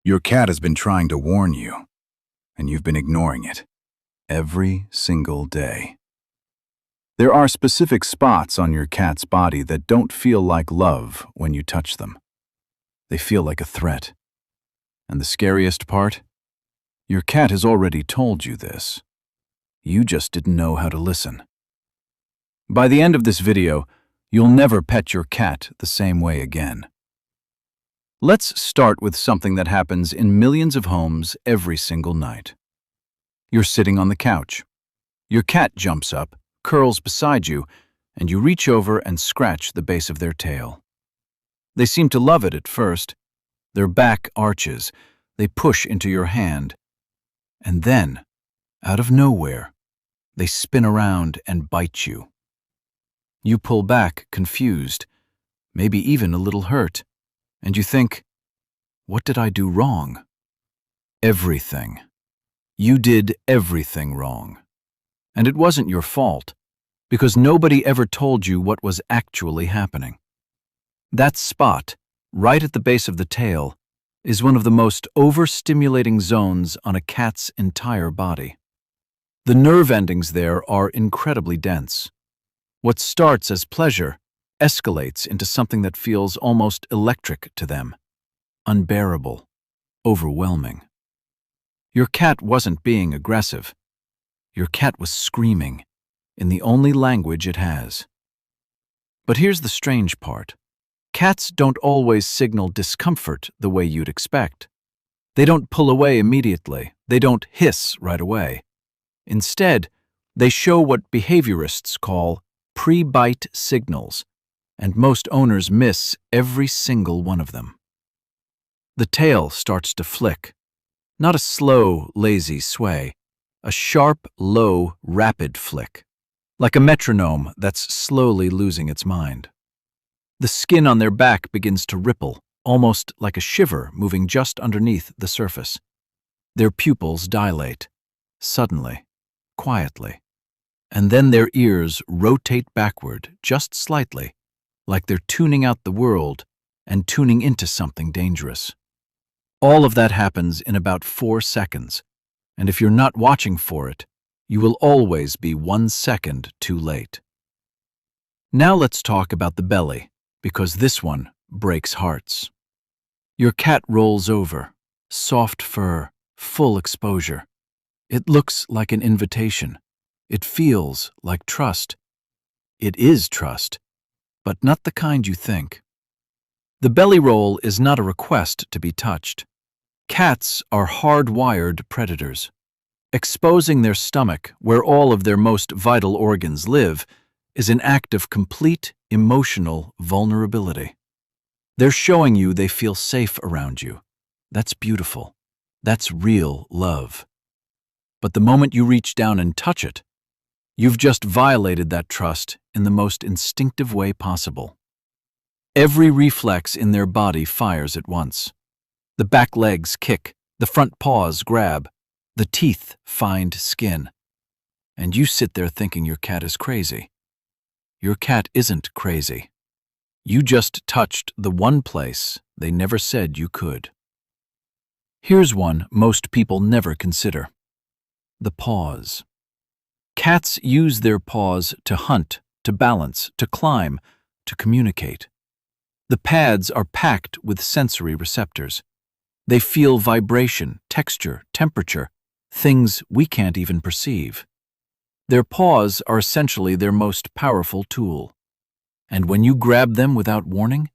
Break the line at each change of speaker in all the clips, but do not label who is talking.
Your cat has been trying to warn you, and you've been ignoring it every single day. There are specific spots on your cat's body that don't feel like love when you touch them. They feel like a threat. And the scariest part? Your cat has already told you this. You just didn't know how to listen. By the end of this video, you'll never pet your cat the same way again. Let's start with something that happens in millions of homes every single night. You're sitting on the couch. Your cat jumps up, curls beside you, and you reach over and scratch the base of their tail. They seem to love it at first. Their back arches. They push into your hand. And then, out of nowhere, they spin around and bite you. You pull back, confused, maybe even a little hurt, and you think, what did I do wrong? Everything. You did everything wrong. And it wasn't your fault, because nobody ever told you what was actually happening. That spot, right at the base of the tail, is one of the most overstimulating zones on a cat's entire body. The nerve endings there are incredibly dense. What starts as pleasure escalates into something that feels almost electric to them, unbearable, overwhelming. Your cat wasn't being aggressive. Your cat was screaming in the only language it has. But here's the strange part. Cats don't always signal discomfort the way you'd expect. They don't pull away immediately. They don't hiss right away. Instead, they show what behaviorists call pre-bite signals, and most owners miss every single one of them. The tail starts to flick. Not a slow, lazy sway, a sharp, low, rapid flick, like a metronome that's slowly losing its mind. The skin on their back begins to ripple, almost like a shiver moving just underneath the surface. Their pupils dilate, suddenly, quietly, and then their ears rotate backward just slightly, like they're tuning out the world and tuning into something dangerous. All of that happens in about 4 seconds, and if you're not watching for it, you will always be 1 second too late. Now let's talk about the belly, because this one breaks hearts. Your cat rolls over, soft fur, full exposure. It looks like an invitation. It feels like trust. It is trust, but not the kind you think. The belly roll is not a request to be touched. Cats are hardwired predators. Exposing their stomach, where all of their most vital organs live, is an act of complete emotional vulnerability. They're showing you they feel safe around you. That's beautiful. That's real love. But the moment you reach down and touch it, you've just violated that trust in the most instinctive way possible. Every reflex in their body fires at once. The back legs kick, the front paws grab, the teeth find skin. And you sit there thinking your cat is crazy. Your cat isn't crazy. You just touched the one place they never said you could. Here's one most people never consider: the paws. Cats use their paws to hunt, to balance, to climb, to communicate. The pads are packed with sensory receptors. They feel vibration, texture, temperature, things we can't even perceive. Their paws are essentially their most powerful tool. And when you grab them without warning,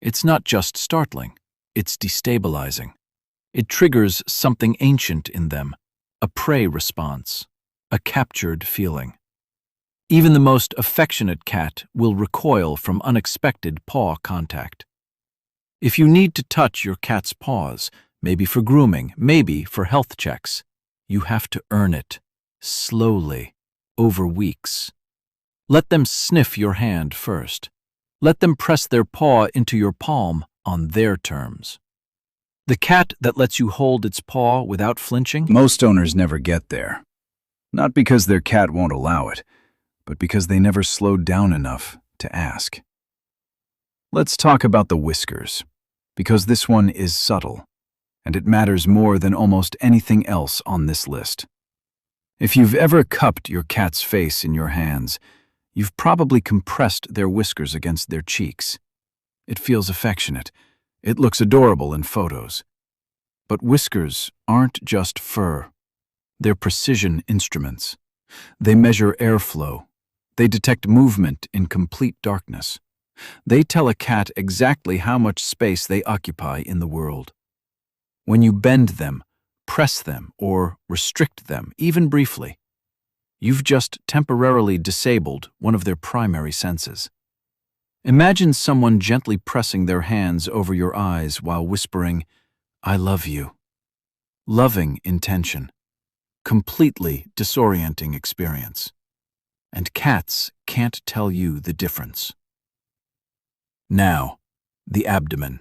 it's not just startling, it's destabilizing. It triggers something ancient in them, a prey response, a captured feeling. Even the most affectionate cat will recoil from unexpected paw contact. If you need to touch your cat's paws, maybe for grooming, maybe for health checks, you have to earn it, slowly, over weeks. Let them sniff your hand first. Let them press their paw into your palm on their terms. The cat that lets you hold its paw without flinching?
Most owners never get there. Not because their cat won't allow it, but because they never slowed down enough to ask. Let's talk about the whiskers, because this one is subtle, and it matters more than almost anything else on this list. If you've ever cupped your cat's face in your hands, you've probably compressed their whiskers against their cheeks. It feels affectionate. It looks adorable in photos. But whiskers aren't just fur. They're precision instruments. They measure airflow. They detect movement in complete darkness. They tell a cat exactly how much space they occupy in the world. When you bend them, press them, or restrict them, even briefly, you've just temporarily disabled one of their primary senses. Imagine someone gently pressing their hands over your eyes while whispering, "I love you." Loving intention. Completely disorienting experience. And cats can't tell you the difference. Now, the abdomen.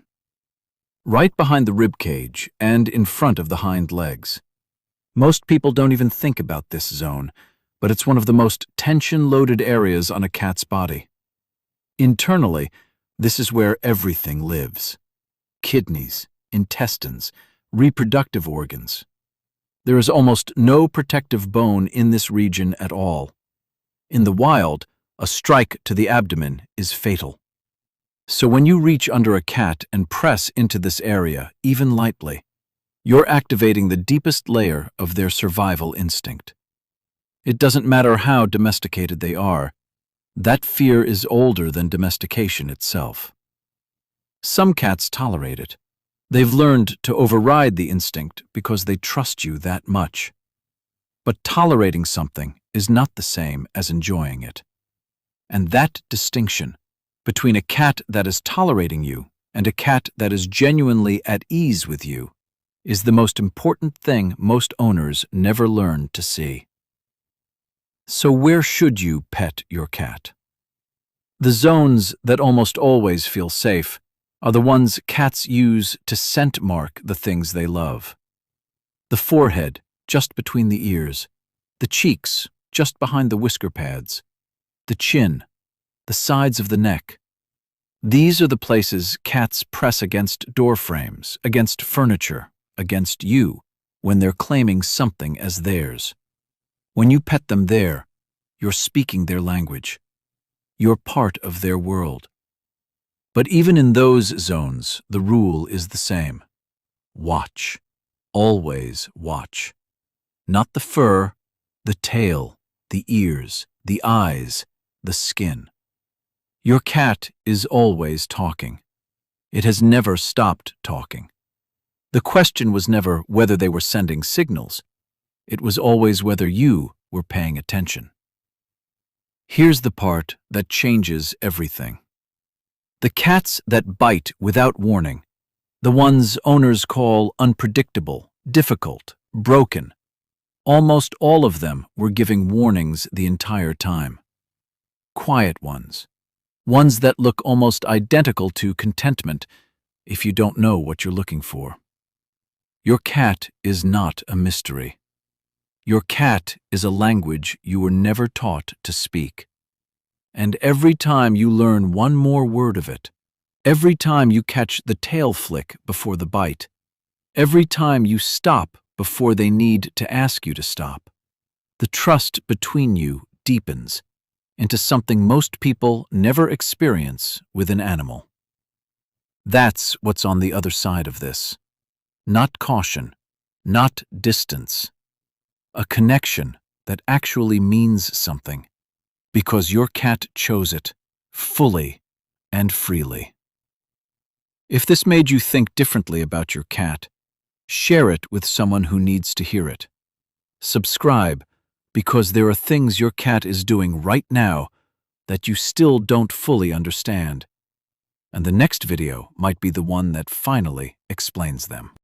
Right behind the rib cage and in front of the hind legs. Most people don't even think about this zone, but it's one of the most tension-loaded areas on a cat's body. Internally, this is where everything lives. Kidneys, intestines, reproductive organs. There is almost no protective bone in this region at all. In the wild, a strike to the abdomen is fatal. So when you reach under a cat and press into this area, even lightly, you're activating the deepest layer of their survival instinct. It doesn't matter how domesticated they are. That fear is older than domestication itself. Some cats tolerate it. They've learned to override the instinct because they trust you that much. But tolerating something is not the same as enjoying it. And that distinction between a cat that is tolerating you and a cat that is genuinely at ease with you is the most important thing most owners never learn to see. So where should you pet your cat? The zones that almost always feel safe are the ones cats use to scent mark the things they love. The forehead, just between the ears, the cheeks, just behind the whisker pads, the chin, the sides of the neck. These are the places cats press against door frames, against furniture, against you, when they're claiming something as theirs. When you pet them there, you're speaking their language. You're part of their world. But even in those zones, the rule is the same. Watch. Always watch. Not the fur, the tail, the ears, the eyes, the skin. Your cat is always talking. It has never stopped talking. The question was never whether they were sending signals. It was always whether you were paying attention. Here's the part that changes everything. The cats that bite without warning, the ones owners call unpredictable, difficult, broken, almost all of them were giving warnings the entire time. Quiet ones. Ones that look almost identical to contentment if you don't know what you're looking for. Your cat is not a mystery. Your cat is a language you were never taught to speak. And every time you learn one more word of it, every time you catch the tail flick before the bite, every time you stop before they need to ask you to stop, the trust between you deepens into something most people never experience with an animal. That's what's on the other side of this. Not caution, not distance. A connection that actually means something, because your cat chose it, fully and freely. If this made you think differently about your cat, share it with someone who needs to hear it. Subscribe, because there are things your cat is doing right now that you still don't fully understand. And the next video might be the one that finally explains them.